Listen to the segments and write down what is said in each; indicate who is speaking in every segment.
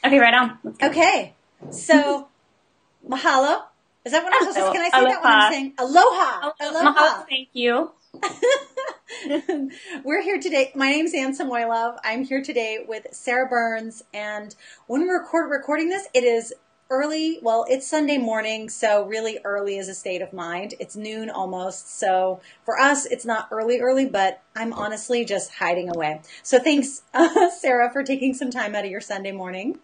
Speaker 1: Okay, right on.
Speaker 2: Okay. So, mahalo. Is that what I'm supposed to say? Can I say that when I'm saying aloha?
Speaker 1: Mahalo, thank you.
Speaker 2: We're here today. My name's Ann Samoylov. I'm here today with Sarah Burns, and when we're recording this, it is early. Well, it's Sunday morning, so really early is a state of mind. It's noon almost, so for us, it's not early, but I'm honestly just hiding away. So thanks, Sarah, for taking some time out of your Sunday morning.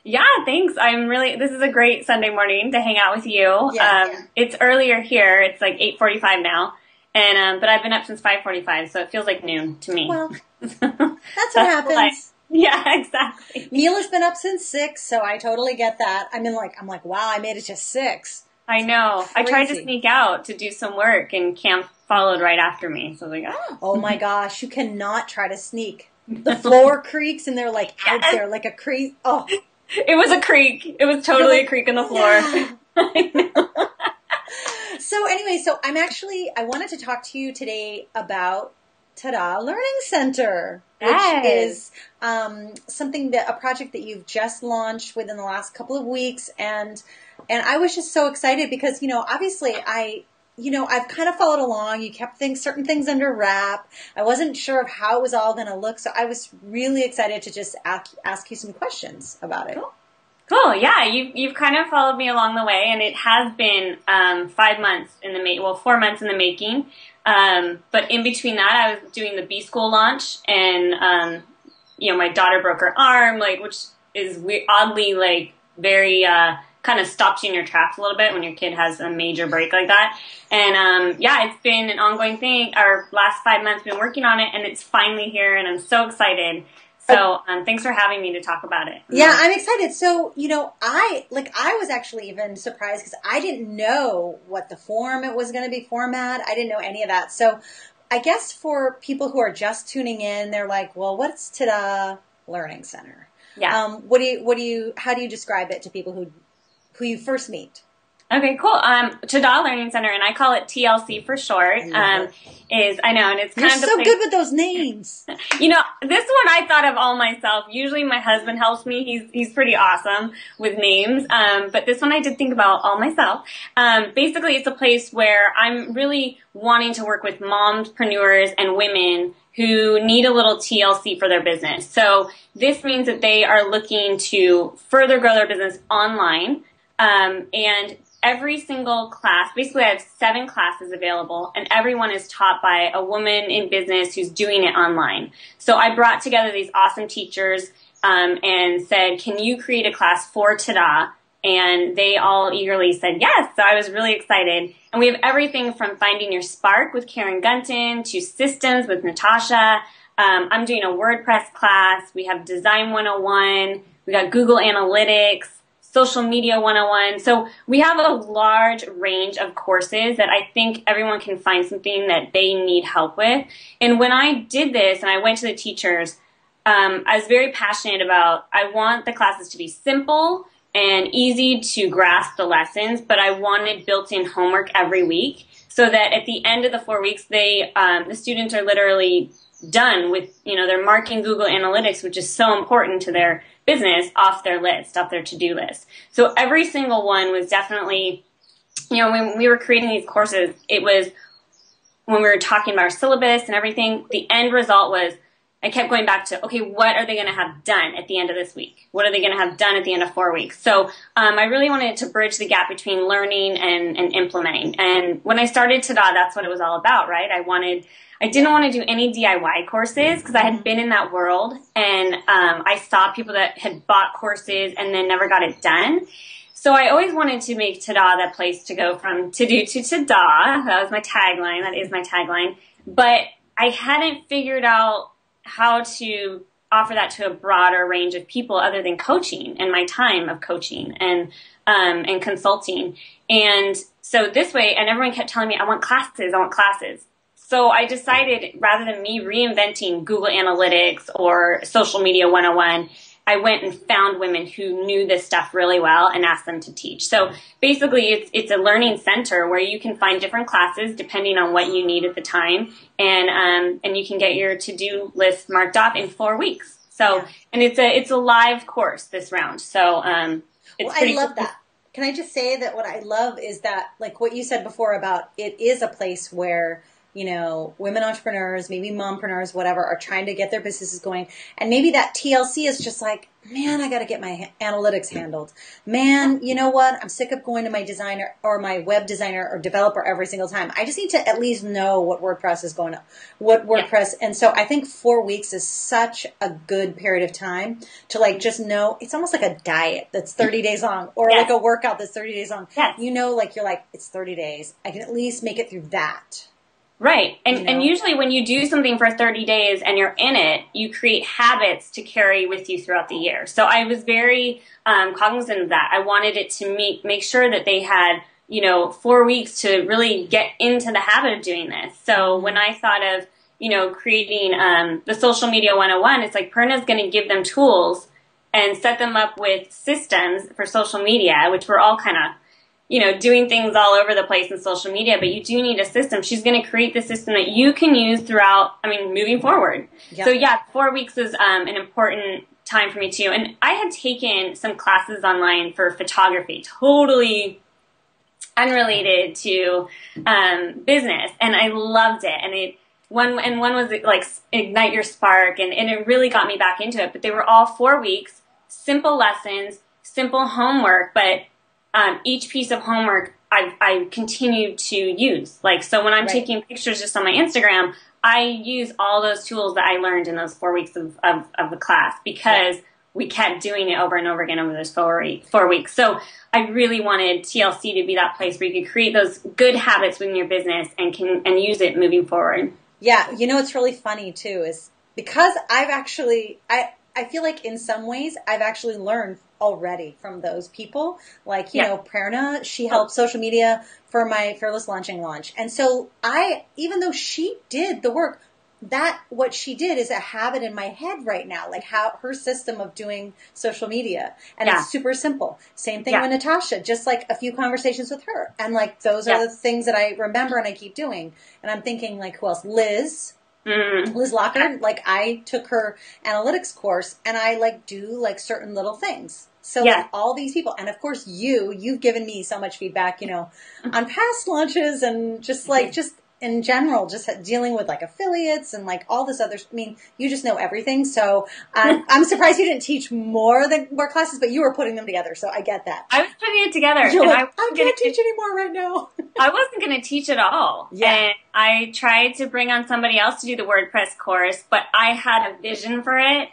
Speaker 1: Yeah, thanks. This is a great Sunday morning to hang out with you.
Speaker 2: Yeah.
Speaker 1: It's earlier here. It's like 8:45 now. And, but I've been up since 5:45, so it feels like noon to me.
Speaker 2: Well, that's what happens.
Speaker 1: Yeah, exactly.
Speaker 2: Mila's been up since 6, so I totally get that. I'm like, wow, I made it to 6.
Speaker 1: I know. I tried to sneak out to do some work, and camp followed right after me. So I was like,
Speaker 2: oh my gosh, you cannot try to sneak. The floor creaks, and they're like out there like a creek. Oh.
Speaker 1: It was a creek. It was totally a creek in the floor.
Speaker 2: Yeah. I know. So anyway, I wanted to talk to you today about Tadah Learning Center, which is a project that you've just launched within the last couple of weeks, and I was just so excited because, obviously I've kind of followed along. You kept certain things under wrap. I wasn't sure of how it was all going to look, so I was really excited to just ask you some questions about it.
Speaker 1: Cool. Yeah, you've kind of followed me along the way, and it has been 5 months in the 4 months in the making. But in between that, I was doing the B School launch, and my daughter broke her arm, which is oddly very kind of stops you in your tracks a little bit when your kid has a major break like that. And it's been an ongoing thing. Our last 5 months, we've been working on it, and it's finally here, and I'm so excited. So thanks for having me to talk about it.
Speaker 2: Yeah, I'm excited. So, I was actually even surprised because I didn't know what the form it was going to be format. I didn't know any of that. So I guess for people who are just tuning in, they're like, well, what's Tadah Learning Center?
Speaker 1: Yeah.
Speaker 2: How do you describe it to people who you first meet?
Speaker 1: Okay, cool. Tadah Learning Center, and I call it TLC for short, and it's kind
Speaker 2: You're
Speaker 1: of
Speaker 2: so good with those names.
Speaker 1: This one I thought of all myself. Usually my husband helps me. He's pretty awesome with names, but this one I did think about all myself. Basically, it's a place where I'm really wanting to work with mompreneurs and women who need a little TLC for their business. So this means that they are looking to further grow their business online, and every single class, basically I have 7 classes available, and everyone is taught by a woman in business who's doing it online. So I brought together these awesome teachers and said, can you create a class for Tadah? And they all eagerly said yes, so I was really excited. And we have everything from Finding Your Spark with Karen Gunton to Systems with Natasha. I'm doing a WordPress class. We have Design 101. We got Google Analytics, Social Media 101. So we have a large range of courses that I think everyone can find something that they need help with. And when I did this and I went to the teachers, I was very passionate about, I want the classes to be simple and easy to grasp the lessons, but I wanted built-in homework every week so that at the end of the 4 weeks, the students are literally done with, they're marking Google Analytics, which is so important to their business, off their list, off their to-do list. So every single one was definitely, when we were creating these courses, it was when we were talking about our syllabus and everything, the end result was, I kept going back to, okay, what are they going to have done at the end of this week? What are they going to have done at the end of 4 weeks? So I really wanted to bridge the gap between learning and implementing. And when I started Tadah, that's what it was all about, right? I didn't want to do any DIY courses because I had been in that world, and I saw people that had bought courses and then never got it done. So I always wanted to make Tadah that place to go from to-do to Tadah. That was my tagline. That is my tagline. But I hadn't figured out how to offer that to a broader range of people other than coaching and my time of coaching and consulting. And so this way, and everyone kept telling me, I want classes. So I decided, rather than me reinventing Google Analytics or Social Media 101, I went and found women who knew this stuff really well and asked them to teach. So basically, it's a learning center where you can find different classes depending on what you need at the time, and you can get your to-do list marked off in 4 weeks. So, and it's a live course this round. So, it's
Speaker 2: I love that. Can I just say that what I love is that, like what you said before about it is a place where, you know, women entrepreneurs, maybe mompreneurs, whatever, are trying to get their businesses going. And maybe that TLC is just like, man, I got to get my analytics handled. Man, you know what? I'm sick of going to my designer or my web designer or developer every single time. I just need to at least know what WordPress is going on, what WordPress. And so I think 4 weeks is such a good period of time to like just know. It's almost like a diet that's 30 days long or like a workout that's 30 days long. You know, like you're like, it's 30 days. I can at least make it through that.
Speaker 1: Right. And usually when you do something for 30 days and you're in it, you create habits to carry with you throughout the year. So I was very cognizant of that. I wanted it to make sure that they had, 4 weeks to really get into the habit of doing this. So when I thought of, creating the social media 101, it's like Perna's going to give them tools and set them up with systems for social media, which we're all kind of doing things all over the place in social media, but you do need a system. She's going to create the system that you can use throughout, moving forward. Yep. So 4 weeks is an important time for me too. And I had taken some classes online for photography, totally unrelated to business, and I loved it. And one was like Ignite Your Spark, and it really got me back into it. But they were all 4 weeks, simple lessons, simple homework, but each piece of homework I continue to use. Like, so when I'm taking pictures just on my Instagram, I use all those tools that I learned in those 4 weeks of the class because we kept doing it over and over again over those 4 weeks. So I really wanted TLC to be that place where you could create those good habits within your business and use it moving forward. Yeah.
Speaker 2: What's really funny too is because I feel like in some ways I've actually learned already from those people. Like, Prerna, she helped social media for my Fearless Launching launch. And so even though she did the work, what she did is a habit in my head right now, like how her system of doing social media. And it's super simple. Same thing with Natasha, just like a few conversations with her. And like, those are the things that I remember and I keep doing. And I'm thinking like, who else? Liz Locker, like I took her analytics course and I like do like certain little things. So like all these people, and of course you've given me so much feedback, on past launches and just in general, just dealing with like affiliates and like all this other, you just know everything. So I'm surprised you didn't teach more classes, but you were putting them together. So I get that.
Speaker 1: I was putting it together.
Speaker 2: You're like, I can't teach anymore right now.
Speaker 1: I wasn't going to teach at all. Yeah. And I tried to bring on somebody else to do the WordPress course, but I had a vision for it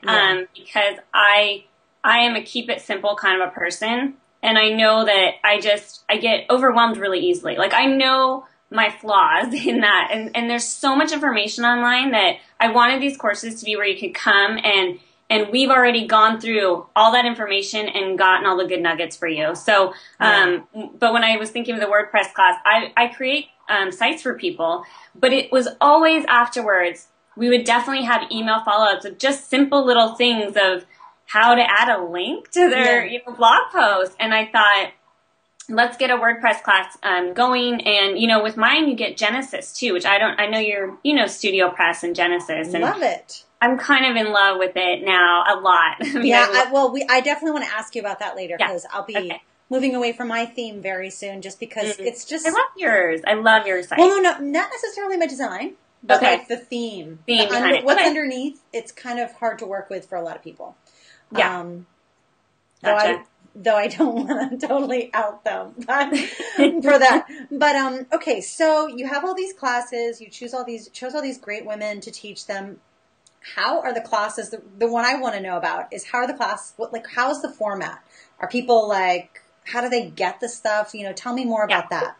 Speaker 1: because I am a keep it simple kind of a person. And I know that I get overwhelmed really easily. Like I know my flaws in that. And there's so much information online that I wanted these courses to be where you could come and we've already gone through all that information and gotten all the good nuggets for you. So, but when I was thinking of the WordPress class, I create sites for people, but it was always afterwards. We would definitely have email follow-ups of just simple little things of how to add a link to their blog post. And I thought, let's get a WordPress class going. And, with mine, you get Genesis too, which I know you're, Studio Press and Genesis. And
Speaker 2: love it.
Speaker 1: I'm kind of in love with it now a lot.
Speaker 2: I definitely want to ask you about that later because I'll be moving away from my theme very soon just because it's just...
Speaker 1: I love yours. I love your site.
Speaker 2: Well, no, not necessarily my design, but like the theme. What's underneath, it's kind of hard to work with for a lot of people.
Speaker 1: Yeah.
Speaker 2: Gotcha. Though I don't want to totally out them for that. But, okay, so you have all these classes, you chose all these great women to teach them. How are the classes, the one I want to know about is how is the format? Are people like, how do they get the stuff? Tell me more about that.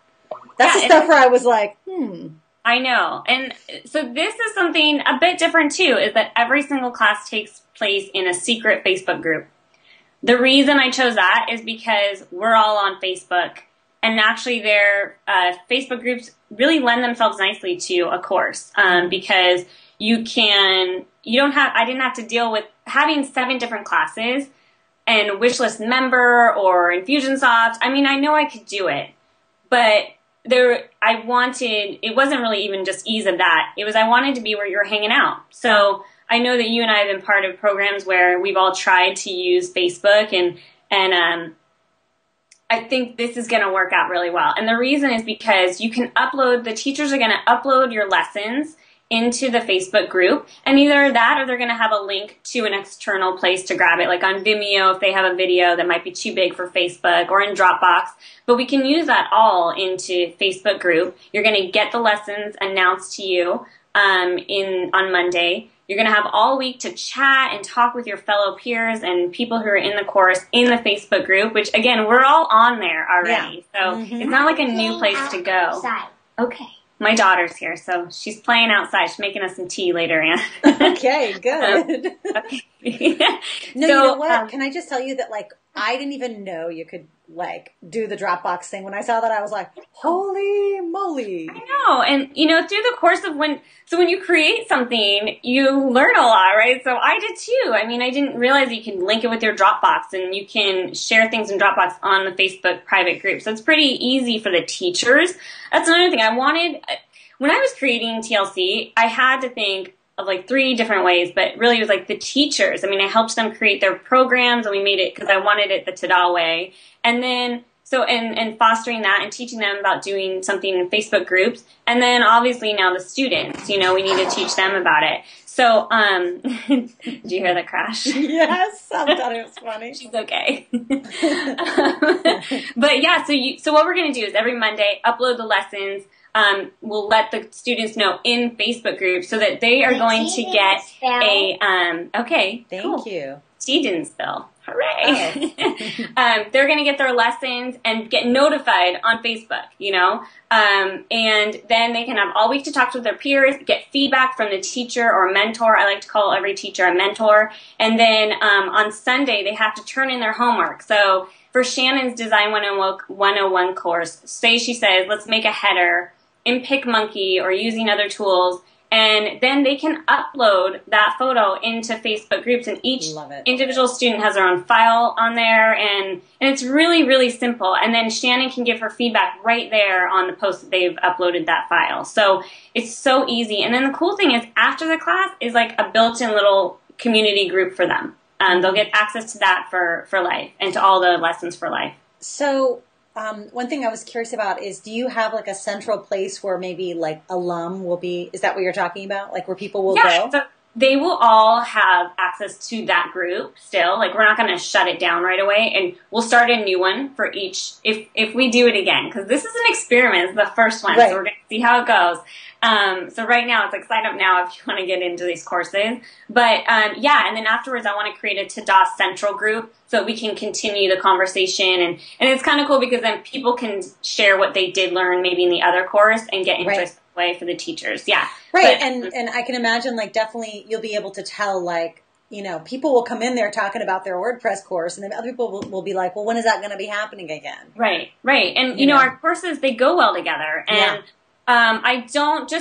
Speaker 2: That's the stuff where I was like,
Speaker 1: I know. And so this is something a bit different too, is that every single class takes place in a secret Facebook group. The reason I chose that is because we're all on Facebook, and actually their Facebook groups really lend themselves nicely to a course because I didn't have to deal with having 7 different classes and wishlist member or Infusionsoft. I know I could do it, but it wasn't really even just ease of that. It was, I wanted to be where you're hanging out. So I know that you and I have been part of programs where we've all tried to use Facebook, and I think this is going to work out really well. And the reason is because the teachers are going to upload your lessons into the Facebook group, and either that or they're going to have a link to an external place to grab it, like on Vimeo if they have a video that might be too big for Facebook, or in Dropbox. But we can use that all into Facebook group. You're going to get the lessons announced to you on Monday. You're going to have all week to chat and talk with your fellow peers and people who are in the course in the Facebook group, which, again, we're all on there already. Yeah. So it's not like a new place to go. Okay. My daughter's here, so she's playing outside. She's making us some tea later, Anne.
Speaker 2: Okay, good.
Speaker 1: Okay.
Speaker 2: No, you know what? Can I just tell you that, like, I didn't even know you could, like, do the Dropbox thing. When I saw that, I was like, holy moly.
Speaker 1: I know. And, through the course of when you create something, you learn a lot, right? So I did too. I mean, I didn't realize you can link it with your Dropbox, and you can share things in Dropbox on the Facebook private group. So it's pretty easy for the teachers. That's another thing. When I was creating TLC, I had to think of like 3 different ways, but really it was like the teachers. I mean, I helped them create their programs, and we made it because I wanted it the Tadah way. And then, and fostering that and teaching them about doing something in Facebook groups. And then obviously now the students, we need to teach them about it. So, did you hear the crash?
Speaker 2: Yes, I thought it was funny.
Speaker 1: She's okay. But yeah, so what we're going to do is every Monday, upload the lessons. We'll let the students know in Facebook groups so that they are going to get okay.
Speaker 2: Thank you.
Speaker 1: She didn't spill. Hooray. Oh. They're going to get their lessons and get notified on Facebook, and then they can have all week to talk to their peers, get feedback from the teacher or mentor. I like to call every teacher a mentor. And then on Sunday, they have to turn in their homework. So for Shannon's Design 101 course, she says, let's make a header in PicMonkey or using other tools, and then they can upload that photo into Facebook groups, and each individual student has their own file on there, and it's really, really simple. And then Shannon can give her feedback right there on the post that they've uploaded that file. So it's so easy. And then the cool thing is after the class is like a built-in little community group for them. They'll get access to that for life, and to all the lessons for life.
Speaker 2: So one thing I was curious about is, do you have like a central place where maybe like alum will be, is that what you're talking about? Like where people will go?
Speaker 1: So they will all have access to that group still. Like we're not going to shut it down right away, and we'll start a new one for each if we do it again, because this is an experiment. It's the first one, right. So we're going to see how it goes. So right now it's like sign up now if you want to get into these courses. But and then afterwards I want to create a Tadah Central group so we can continue the conversation, and it's kind of cool because then people can share what they did learn maybe in the other course and get interest way for the teachers. Yeah.
Speaker 2: Right. And I can imagine like definitely you'll be able to tell like, people will come in there talking about their WordPress course, and then other people will be like, well, when is that going to be happening again? Right.
Speaker 1: And, our courses, they go well together. And I don't,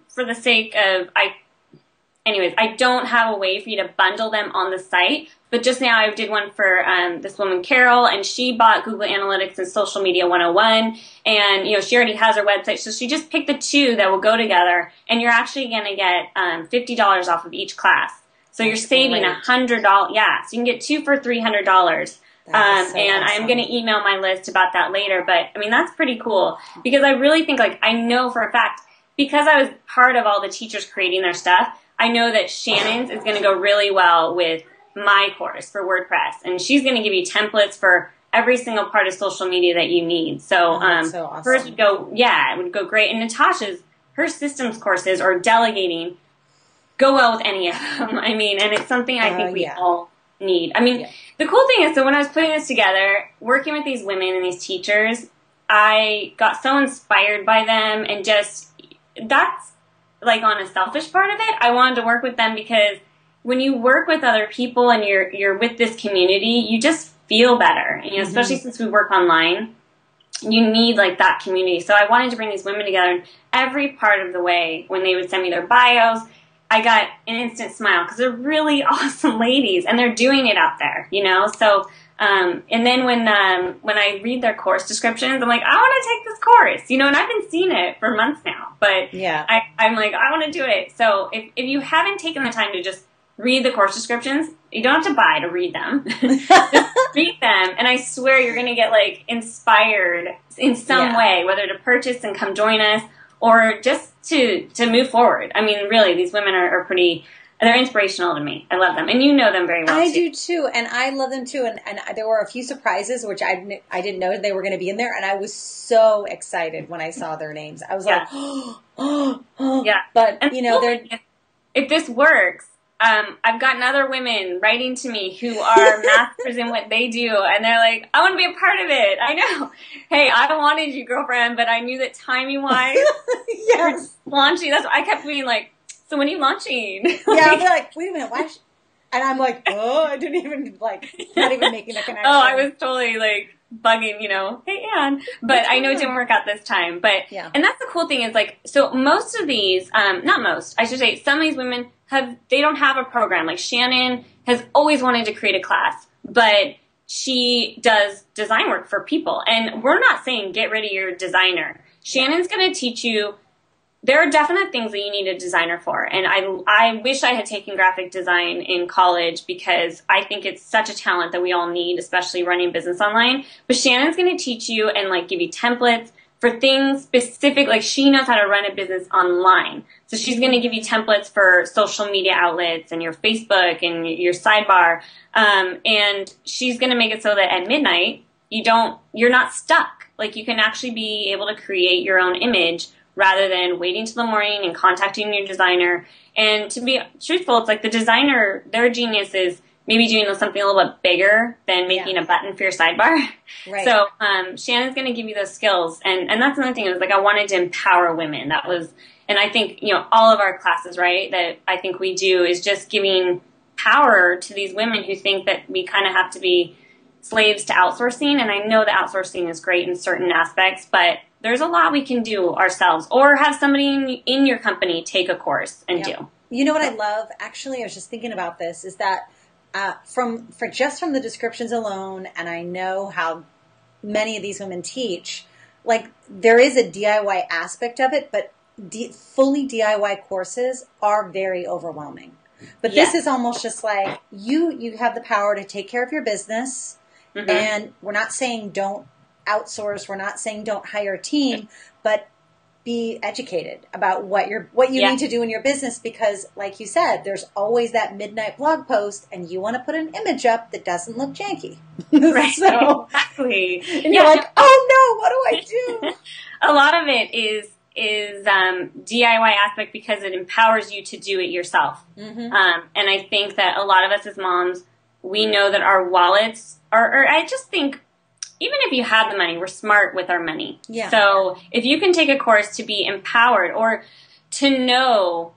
Speaker 1: for the sake of, I don't have a way for you to bundle them on the site. But just now I did one for this woman, Carol, and she bought Google Analytics and Social Media 101. And, she already has her website. So she just picked the 2 that will go together. And you're actually going to get $50 off of each class. So you're saving $100. Yeah, so you can get 2 for $300. And awesome. I'm going to email my list about that later. But, that's pretty cool. Because I really think, I know for a fact, because I was part of all the teachers creating their stuff, I know that Shannon's is going to go really well with my course for WordPress. And she's going to give you templates for every single part of social media that you need. So,
Speaker 2: so awesome.
Speaker 1: Hers would go, it would go great. And Natasha's, her systems courses or delegating go well with any of them. And it's something I think we all need. The cool thing is, so when I was putting this together, working with these women and these teachers, I got so inspired by them, and that's like on a selfish part of it. I wanted to work with them because when you work with other people and you're with this community, you just feel better. Especially since we work online, you need like that community. So I wanted to bring these women together, and every part of the way when they would send me their bios, I got an instant smile because they're really awesome ladies and they're doing it out there, So And then when I read their course descriptions, I'm like, I want to take this course, and I've been seeing it for months now, but I'm like, I want to do it. So if you haven't taken the time to just read the course descriptions, you don't have to buy to read them. Just read them, and I swear you're going to get like inspired in some way, whether to purchase and come join us or just to move forward. I mean, really, these women are pretty. They're inspirational to me. I love them. And you know them very well,
Speaker 2: I do, too. And I love them, too. And there were a few surprises, which I didn't know they were going to be in there. And I was so excited when I saw their names. I was like, oh.
Speaker 1: Yeah.
Speaker 2: But,
Speaker 1: and if this works, I've gotten other women writing to me who are masters in what they do. And they're like, I want to be a part of it. I know. Hey, I wanted you, girlfriend, but I knew that timing-wise,
Speaker 2: yes.
Speaker 1: launching, that's what I kept being like, so when are you launching?
Speaker 2: Yeah, I'll be like, wait a minute, why? And I'm like, I didn't even, not even making the connection.
Speaker 1: Oh, I was totally, bugging, hey, Anne. But I know it didn't work out this time. But, and that's the cool thing is, so most of these, not most, I should say, some of these women they don't have a program. Like, Shannon has always wanted to create a class, but she does design work for people. And we're not saying get rid of your designer. Shannon's going to teach you. There are definite things that you need a designer for, and I wish I had taken graphic design in college because I think it's such a talent that we all need, especially running business online. But Shannon's going to teach you and give you templates for things specific, she knows how to run a business online. So she's going to give you templates for social media outlets and your Facebook and your sidebar, and she's going to make it so that at midnight you're not stuck. You can actually be able to create your own image rather than waiting till the morning and contacting your designer. And to be truthful, it's the designer, their genius is maybe doing something a little bit bigger than making a button for your sidebar.
Speaker 2: Right.
Speaker 1: So Shannon's going to give you those skills. And that's another thing. It was I wanted to empower women. That was, and I think, all of our classes, right, that I think we do is just giving power to these women who think that we kind of have to be slaves to outsourcing. And I know that outsourcing is great in certain aspects, but there's a lot we can do ourselves or have somebody in your company take a course and do.
Speaker 2: You know what I love? Actually, I was just thinking about this, is that from the descriptions alone, and I know how many of these women teach, there is a DIY aspect of it, but fully DIY courses are very overwhelming. But this is almost just you have the power to take care of your business, and we're not saying don't outsource. We're not saying don't hire a team, but be educated about what you need to do in your business, because like you said, there's always that midnight blog post and you want to put an image up that doesn't look janky.
Speaker 1: Right.
Speaker 2: So,
Speaker 1: exactly.
Speaker 2: And you're like, oh no, what do I do?
Speaker 1: A lot of it is DIY aspect because it empowers you to do it yourself. And I think that a lot of us as moms, we know that our wallets or I just think, even if you have the money, we're smart with our money. Yeah. So if you can take a course to be empowered or to know,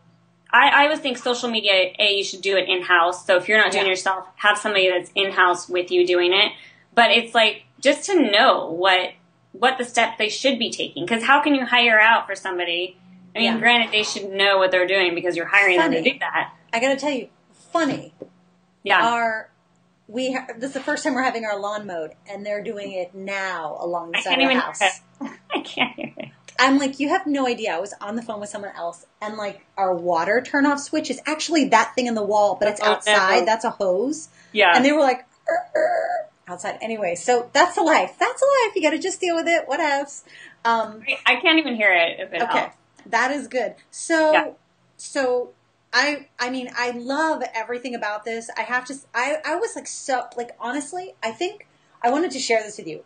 Speaker 1: I always think social media, you should do it in-house. So if you're not doing it yourself, have somebody that's in-house with you doing it. But it's just to know what the steps they should be taking. Because how can you hire out for somebody? I mean, granted, they should know what they're doing because you're hiring them to do that.
Speaker 2: I got to tell you, funny. Yeah. This is the first time we're having our lawn mowed, and they're doing it now along the side of the house.
Speaker 1: I can't hear it.
Speaker 2: I'm like, you have no idea. I was on the phone with someone else, and our water turn-off switch is actually that thing in the wall, but it's outside. That's a hose. Yeah. And they were like, outside. Anyway, so that's the life. That's the life. You got to just deal with it. What else?
Speaker 1: I can't even hear it if it helps.
Speaker 2: That is good. So I mean, I love everything about this. I have to, I was honestly, I think I wanted to share this with you.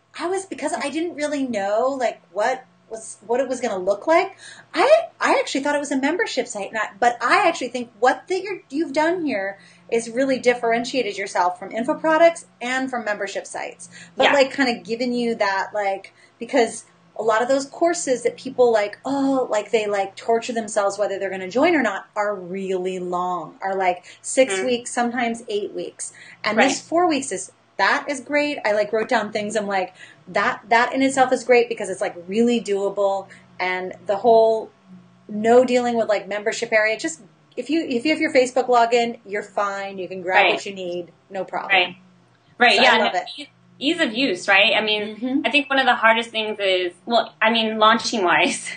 Speaker 2: Because I didn't really know, what it was going to look like. I actually thought it was a membership site, but I actually think what you've done here is really differentiated yourself from info products and from membership sites. But kind of giving you that, because a lot of those courses that people they torture themselves whether they're going to join or not are really long, are 6 weeks, sometimes 8 weeks. And this 4 weeks is great. I wrote down things. I'm like, that in itself is great because it's really doable. And the whole no dealing with membership area, just if you have your Facebook login, you're fine. You can grab what you need. No problem.
Speaker 1: Right. Right.
Speaker 2: So
Speaker 1: Yeah.
Speaker 2: I love it.
Speaker 1: Ease of use, right? I mean, I think one of the hardest things is, launching wise,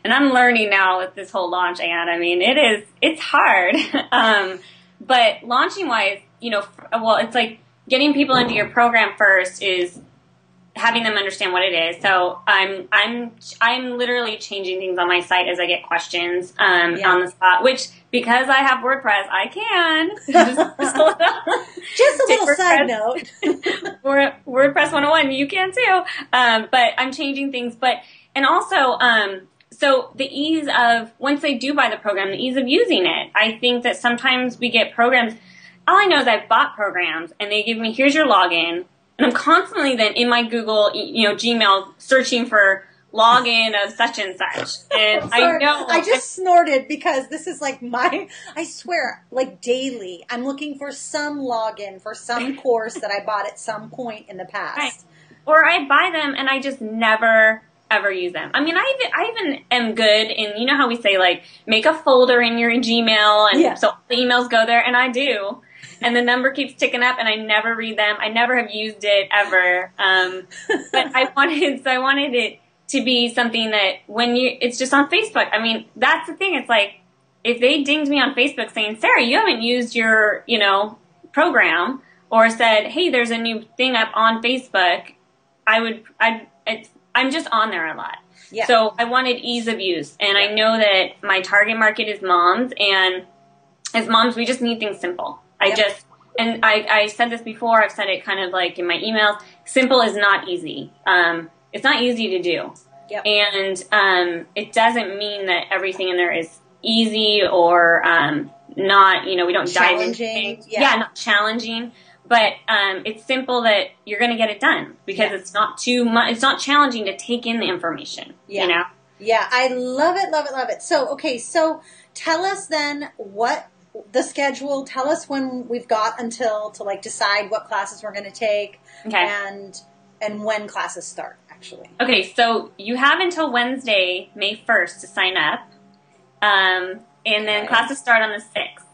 Speaker 1: and I'm learning now with this whole launch, Anne. I mean, it's hard. But launching wise, it's like getting people into your program first is having them understand what it is. So I'm literally changing things on my site as I get questions on the spot, which because I have WordPress, I can.
Speaker 2: Just a little side note.
Speaker 1: WordPress 101, you can too. But I'm changing things. And also, so the ease of, once they do buy the program, the ease of using it. I think that sometimes we get programs. All I know is I've bought programs and they give me, here's your login. And I'm constantly then in my Google, Gmail searching for login of such and such. And
Speaker 2: I just snorted because this is like I swear, like daily, I'm looking for some login for some course that I bought at some point in the past.
Speaker 1: Right. Or I buy them and I just never ever use them. I mean, I even am good in, you know how we say like make a folder in your Gmail and so the emails go there, and I do. And the number keeps ticking up, and I never read them. I never have used it ever. But I wanted it to be something that it's just on Facebook. I mean, that's the thing. It's like, if they dinged me on Facebook saying, Sarah, you haven't used your, program, or said, hey, there's a new thing up on Facebook, I'm just on there a lot. Yeah. So I wanted ease of use. And I know that my target market is moms, and as moms, we just need things simple. I said this before, I've said it kind of like in my emails, simple is not easy. It's not easy to do. Yep. And it doesn't mean that everything in there is easy or not, we don't dive into things. Yeah, not challenging. But it's simple that you're going to get it done because it's not too much. It's not challenging to take in the information,
Speaker 2: Yeah, I love it, love it, love it. So, okay, so tell us then what the schedule, tell us when we've got until to like decide what classes we're going to take and when classes start, actually.
Speaker 1: Okay, so you have until Wednesday, May 1st to sign up. And then classes start on the 6th.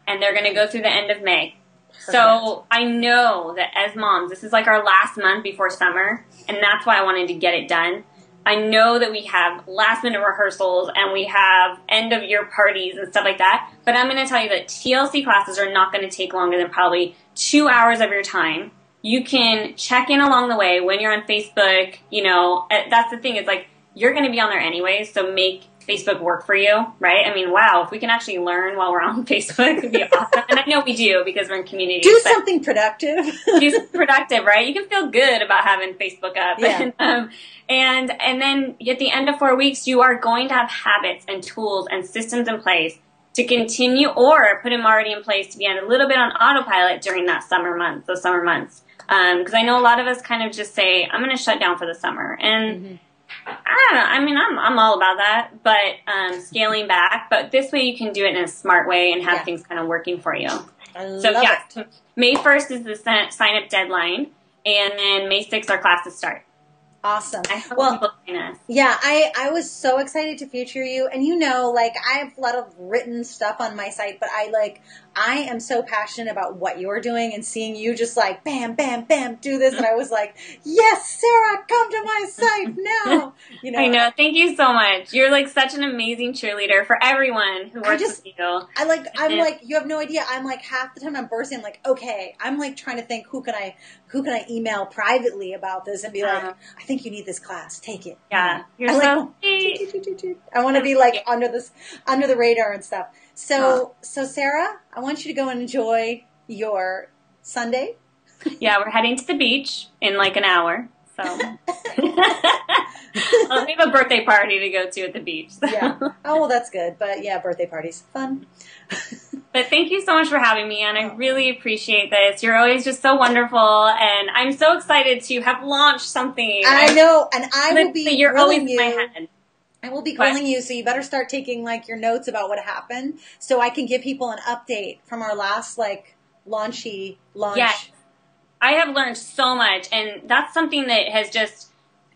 Speaker 1: And they're going to go through the end of May. Perfect. So I know that as moms, this is like our last month before summer, and that's why I wanted to get it done. I know that we have last-minute rehearsals and we have end-of-year parties and stuff like that, but I'm going to tell you that TLC classes are not going to take longer than probably 2 hours of your time. You can check in along the way when you're on Facebook. That's the thing. It's like you're going to be on there anyway, so make Facebook work for you, right? I mean, wow, if we can actually learn while we're on Facebook, it'd be awesome. And I know we do because we're in community.
Speaker 2: Do something productive.
Speaker 1: Do something productive, right? You can feel good about having Facebook up. Yeah. And then at the end of 4 weeks, you are going to have habits and tools and systems in place to continue or put them already in place to be on a little bit on autopilot during those summer months. Because I know a lot of us kind of just say, I'm going to shut down for the summer. And I don't know. I mean, I'm all about that, but scaling back. But this way you can do it in a smart way and have things kind of working for you. So May 1st is the sign-up deadline, and then May 6th our classes start.
Speaker 2: Awesome.
Speaker 1: I hope people join us.
Speaker 2: Yeah, I was so excited to feature you. And I have a lot of written stuff on my site, but I am so passionate about what you're doing and seeing you just like, bam, bam, bam, do this. And I was like, yes, Sarah, come to my site now.
Speaker 1: I know. Thank you so much. You're like such an amazing cheerleader for everyone who works with you.
Speaker 2: I'm like, you have no idea. I'm like, half the time I'm bursting. I'm like, okay, I'm like trying to think who can I email privately about this and be like, I think you need this class. Take it.
Speaker 1: Yeah. You're so sweet.
Speaker 2: I want to be like under the radar and stuff. So Sarah, I want you to go and enjoy your Sunday.
Speaker 1: Yeah, we're heading to the beach in like an hour. So we have a birthday party to go to at the beach. So.
Speaker 2: Yeah. Oh, well, that's good. But yeah, birthday parties, fun.
Speaker 1: But thank you so much for having me, and I really appreciate this. You're always just so wonderful, and I'm so excited to have launched something.
Speaker 2: I know, and I will be
Speaker 1: you're
Speaker 2: grilling
Speaker 1: always
Speaker 2: you.
Speaker 1: in my head.
Speaker 2: I will be grilling you, so you better start taking like your notes about what happened, so I can give people an update from our last launch.
Speaker 1: Yes. I have learned so much, and that's something that has just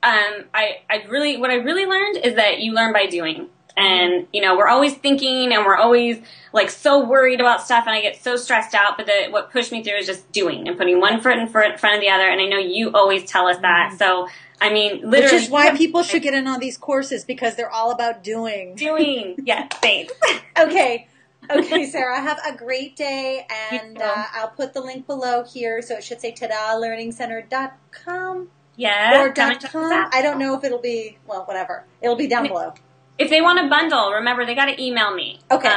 Speaker 1: what I really learned is that you learn by doing. And, you know, we're always thinking and we're always like so worried about stuff and I get so stressed out. But what pushed me through is just doing and putting one foot in front of the other. And I know you always tell us that. So, I mean, literally. Which
Speaker 2: is why people should get in on these courses, because they're all about doing.
Speaker 1: Doing. Yeah, thanks.
Speaker 2: Okay. Okay, Sarah, have a great day, and I'll put the link below here, so it should say TadahLearningCenter.com.
Speaker 1: Yeah.
Speaker 2: Or .com. I don't know if it'll be, well, whatever. It'll be down below.
Speaker 1: If they want a bundle, remember, they got to email me.
Speaker 2: Okay.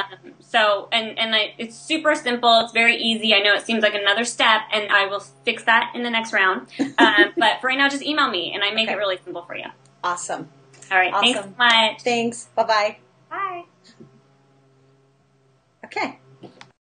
Speaker 1: It's super simple. It's very easy. I know it seems like another step, and I will fix that in the next round. But for right now, just email me, and I make it really simple for you.
Speaker 2: Awesome.
Speaker 1: All right. Awesome. Thanks so much.
Speaker 2: Thanks. Bye-bye.
Speaker 1: Bye.
Speaker 2: Okay.